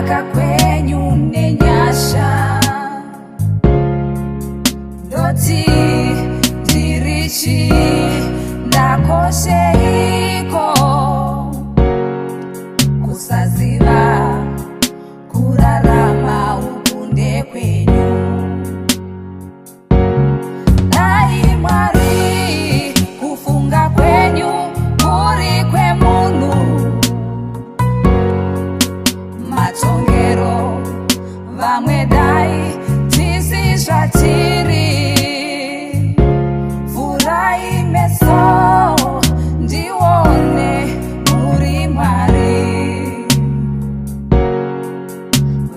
kunaka kwenyu nenyasha ndoti ndirichi ndakosheiko kusaziva kurarama ukunde kwenyu. Dai Mwari kufunga kwenyu muri kwemunhu matongero vamwe dai tisi zvatiri. Vurai meso ndione muri Mwari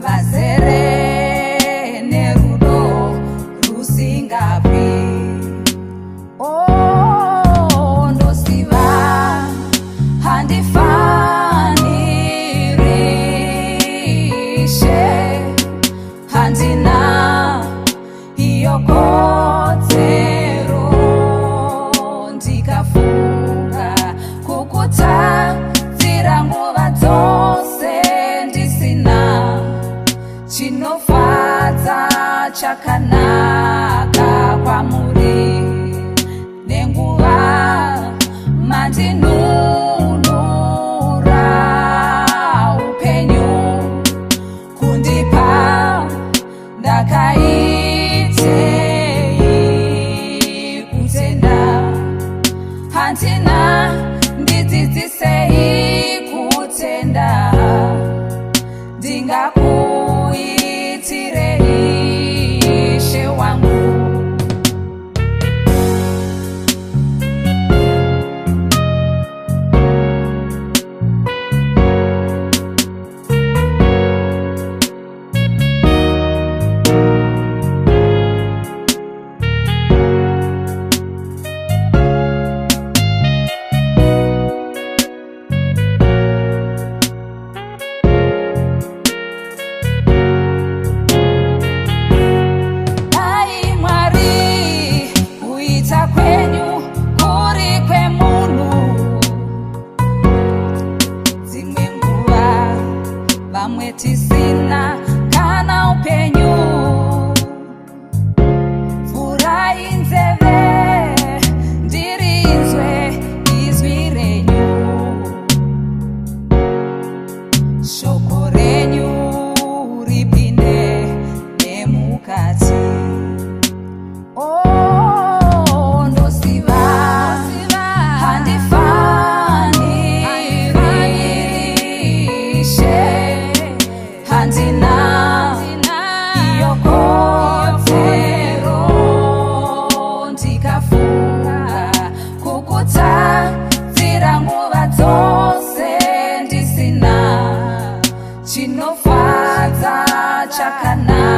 vazere nerudo rusingapi. Oh, ndosiva handifanirishe handina iyo kodzero ndikafunga kukutadzira nguva dzose ndisina chinofadza chakanaka kwamuri nenguva mandinunura upenyu kundipa ndakaitei kutenda handina ndidzidzisei kutenda ndingakuitirei Ishe wangu. Kwenyu kuri kwemunhu dzimwe nguva vamwe tisina kana upenyu. Vurai nzeve ndirinzwe izwi renyu shoko renyu ripinde nemukati. Handina iyo kodzero ndikafunga kukutadzira nguva dzose ndisina chinofadza chakanaka.